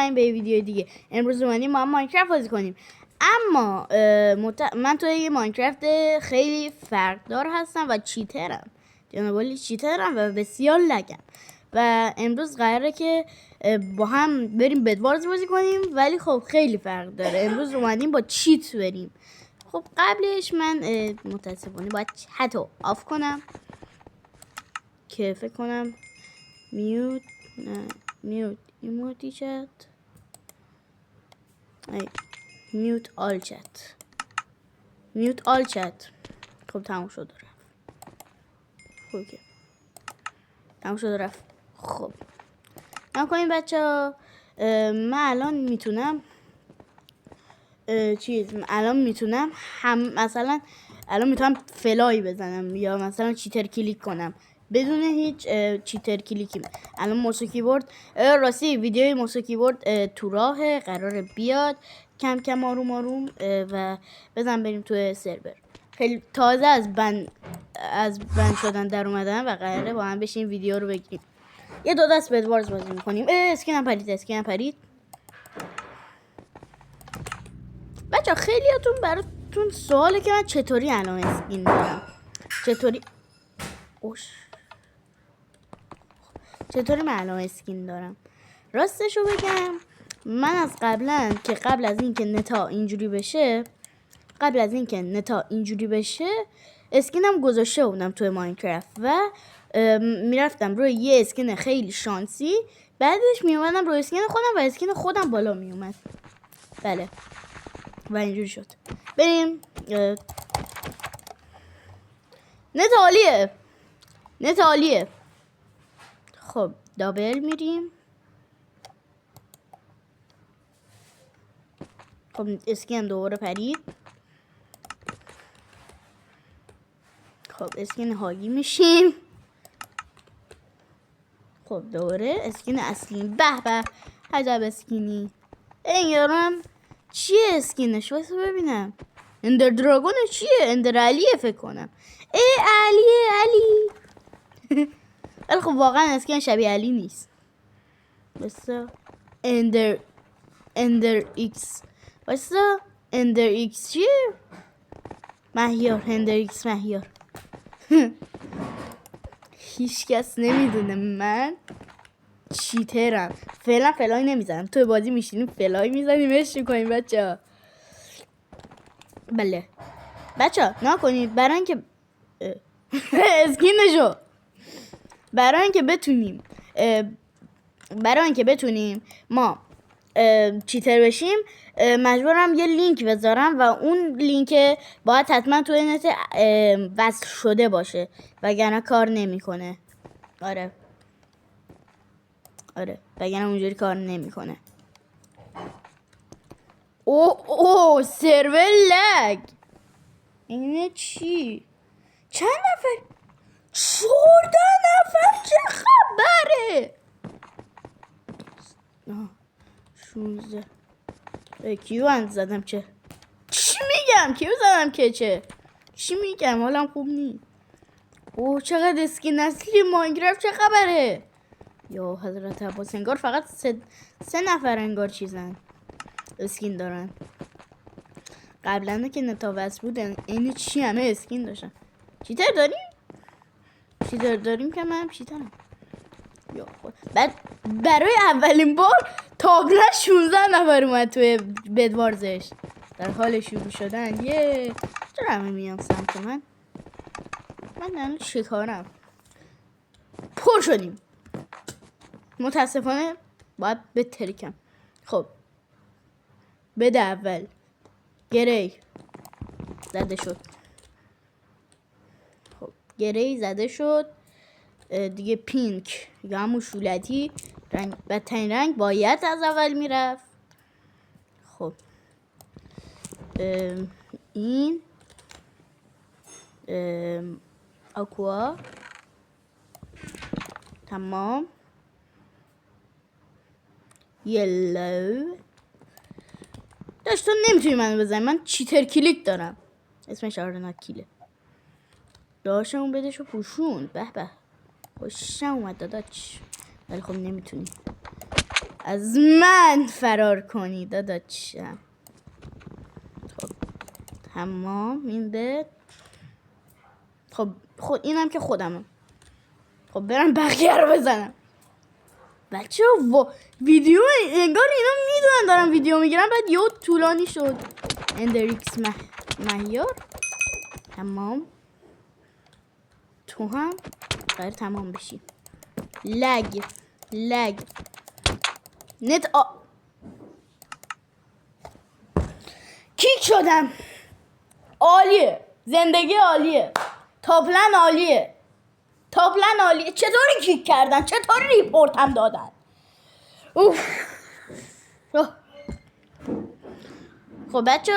بریم به ویدیو دیگه. امروز اومدیم ما هم ماینکرافت بازی کنیم. اما من توی یه ماینکرافت خیلی فرقدار هستم و چیترم، جنابالی چیترم و بسیار لگم و امروز قراره که با هم بریم بدوارز بازی کنیم، ولی خب خیلی فرق داره. امروز اومدیم با چیت بریم. خب قبلش من متاسفانه باید چتو آف کنم که فکر کنم میوت ایموتی چت میوت آل چت. خب تموم شد رفت. خب که تموم شد رفت. خب من کنیم بچه ها. من الان میتونم مثلا الان میتونم فلای بزنم یا مثلا چیتر کلیک کنم بدون هیچ چیتر کلیکی. الان موس کیبورد راستی ویدیوی موس کیبورد تو راه قراره بیاد کم کم آروم و بزن بریم تو سرور. خیلی تازه از بند شدن در اومدن و قراره با هم بشین ویدیو رو بگیریم. یه دو دست بدوارز بازی میکنیم. اسکینم پرید. بچه خیلیاتون براتون سواله که من چطوری الان اسکین دارم، چطوری من الان اسکین دارم. راستشو بگم من از قبل از اینکه نتا اینجوری بشه اسکینم گذاشته بودم توی ماینکرافت و میرفتم روی یه اسکین خیلی شانسی، بعدش میومدم روی اسکین خودم و اسکین خودم بالا میومد. بله و اینجوری شد. بریم. نتالیه. خب دابل میریم. خب اسکین دوباره پرید. خب اسکین هاگی میشیم. خب دوباره اسکین اصلی. به عجب اسکینی. این یارم چیه اسکینش؟ واسه ببینم. اندر دراگون چیه؟ اندر علیه فکر کنم. علی ولی خب واقعا اسکین شبیه علی نیست. بسا اندر ایکس چیه؟ مهیار. اندر ایکس مهیار. هیچ کس نمیدونه من چیترم. فعلا فلای نمیزنم. توی بازی میشینیم فلای میزنیم عشق میکنیم بچه ها. بله بچه ها نکنید برای اینکه اسکینشو برای اینکه بتونیم ما چیتر بشیم مجبورم یه لینک بذارم و اون لینک باید حتما توی نت وصل شده باشه وگرنه کار نمیکنه. آره وگرنه اونجوری کار نمیکنه. اوه سرور لگ. اینه چی؟ چند نفر؟ 14 نفر. چه خبره؟ 16. کیو اند زدم چه؟ چی میگم؟ کیو زدم که چه؟ چی میگم؟ حالم خوب نی. اوه چقدر اسکین اصلی ماینکرافت. چه خبره؟ یا حضرت عباس انگار فقط سه نفر انگار چیزن اسکین دارن. قبلا که نتا وصل بود این چی همه اسکین داشتن. چیتر داریم که من چیترم. یا خود بعد برای اولین بار تابلو 16 نفر اومد توی بدوارزش در حال شروع شدن. چرا همه میان سمت من الان چه کارم؟ پر شدیم. متاسفانه باید بترکم. خب بده اول گری زده شد. خب گری زده شد دیگه. پینک یا همون شولتی بدترین رنگ باید از اول میرفت. خب این آکوا تمام. یلو داشت تو نمیتونی منو بزنی. من چیتر کلیک دارم. اسمش آرنا کیله. داشتمون بدش و پوشون. به خوشم اومد داداش. ولی خب نمیتونی. از من فرار کنی داداشم. خب تمام این به خب اینم که خودمم. خب برم بقیه رو بزنم. بچه ویدیو انگار اینا میدونن دارم ویدیو میگیرم، بعد یه طولانی شد. اندریکس مهیار تمام. تو هم قرار تمام بشی. لگ نت کیک شدم. عالیه، زندگی عالیه، تاپلن عالیه. چطوری کیک کردن؟ چطوری ریپورت هم دادن؟ خب بچه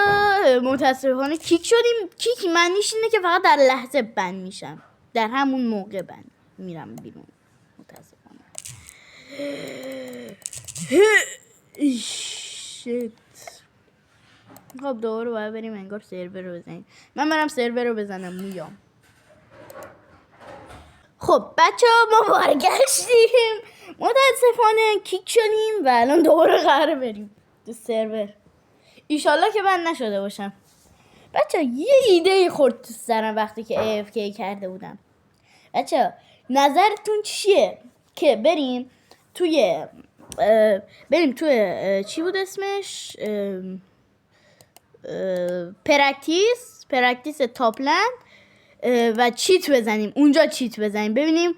متاسفانه کیک شدیم. کیک معنیش اینه که فقط در لحظه بند میشم، در همون موقع بند میرم بیرون. متاسفانه خب دوباره باید بریم انگار سرور رو بزنیم. من برم سرور رو بزنم میام. خب بچه ما برگشتیم. متاسفانه کیک شدیم و الان دوباره قراره بریم تو سرور. ایشالله که من نشده باشم. بچه یه ایده خورد تو سرم وقتی که AFK کرده بودم. بچه نظرتون چیه که بریم توی چی بود اسمش؟ پرکتیس تاپلند و چیت بزنیم اونجا، ببینیم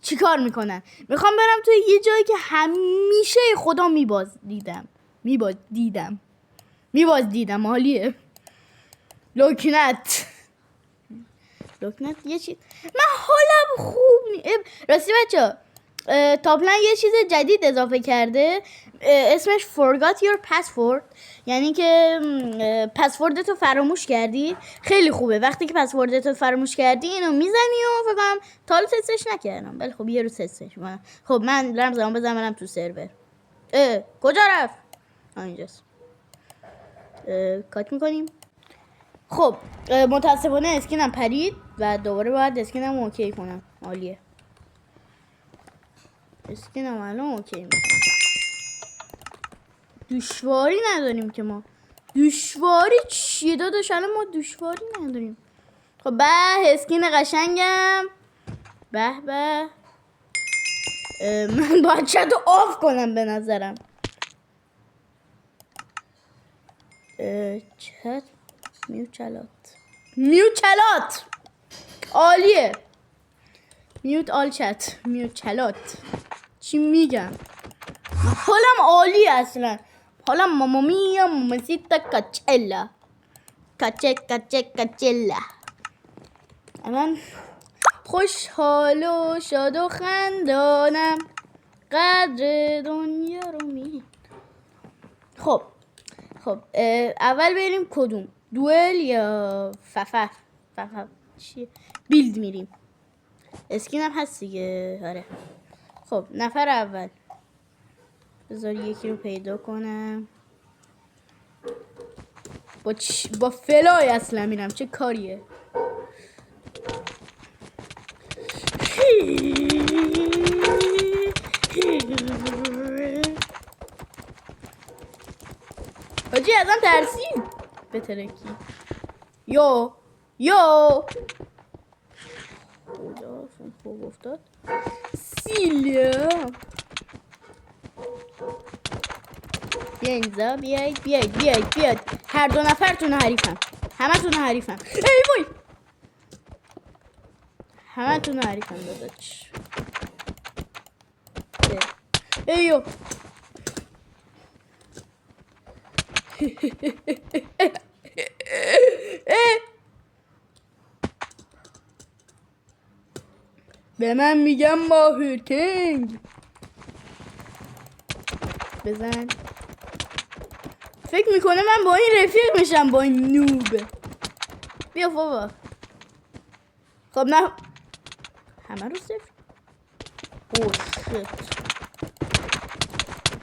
چی کار میکنن. میخوام برم توی یه جایی که همیشه خدا میبازدیدم. حالیه لوکنت یه چیز. من حالم خوب راستی بچه تاپلن یه چیز جدید اضافه کرده اسمش forgot your password، یعنی که پسوردتو فراموش کردی. خیلی خوبه وقتی که پسوردتو فراموش کردی اینو میزنی و فکر کنم تا حالا تستش نکردم، ولی خب یه روز تستش کنم. خب من دارم زمان بزنم تو سرور. کجا رفت؟ اینجاست. کات میکنیم. خب متاسفانه اسکینم پرید و دوباره باید اسکینم اوکی کنم. عالیه، اسکینم الان اوکی میکنم. دشواری نداریم که ما. دشواری چیه داداش؟ الان ما دشواری نداریم. خب اسکین قشنگم. به من باید چت رو آف کنم به نظرم. چت میوچلات عالیه. میوت آل چت میوچلات چی میگم؟ حالم عالیه اصلا. حالم ماما میا ماماسیتا کچلا. من خوشحال و شاد و خندانم، قدر دنیا رو خب اول بریم کدوم؟ دوئل یا ففف چیه؟ بیلد میریم. اسکین هم هست دیگه. آره خب نفر اول بذار یکی رو پیدا کنم. با فلای اصلا میرم. چه کاریه؟ حاجی ازم ترسید بترکی. یو خدا خوب افتاد. سیلیا بیا اینجا. بیاید هر دو نفرتون حریفم. همتون حریفم. ای وای همتون حریفم داداش. ایو به من میگم ماهر کنگ. بزن. فکر میکنه من با این رفیق میشم، با این نوب. بیا بابا. خب نه همه رو صفر.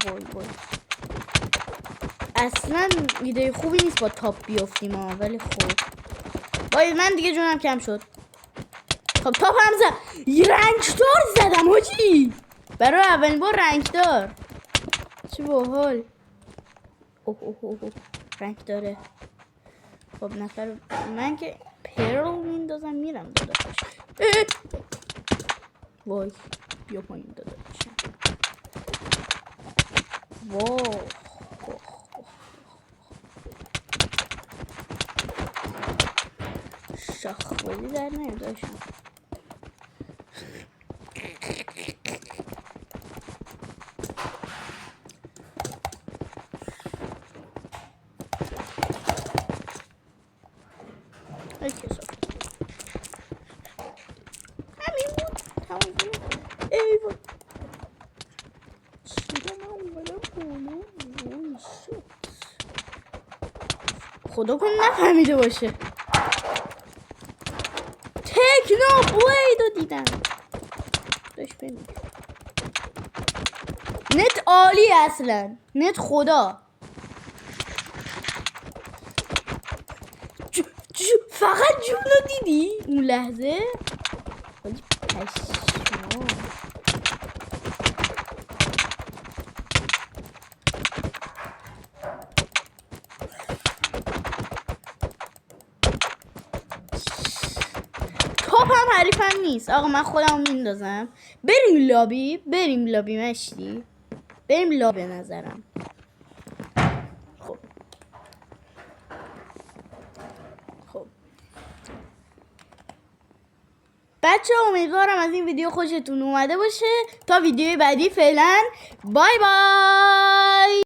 وای اصلا ایده خوبی نیست با تاپ بیافتیم ها، ولی خب وای من دیگه جونم کم شد. خب تاپ هم زد. رنگدار زدم حاجی. برای اولین بار رنگ دار. چه باحال. اوه اوه اوه رنگ داره. خب نفر من که پرل میندازم میرم داداش. وای بیا پایین داداش. واو شاخولی در نیم داشتم. همین بود تمام بود. ای بود چرا من اومدم بالا. خدا کنه نفهمیده باشه. تکنو بلیدو دیدم. داشت ببین نت عالی اصلا. نت خدا. فقط جونو دیدی اون لحظه. ولی پشما. توپ هم حریفم نیست. آقا من خودم میندازم. بریم لابی مشتی. بریم لابی نظرم. خب بچه امیدوارم از این ویدیو خوشتون اومده باشه. تا ویدیوی بعدی فعلا بای بای.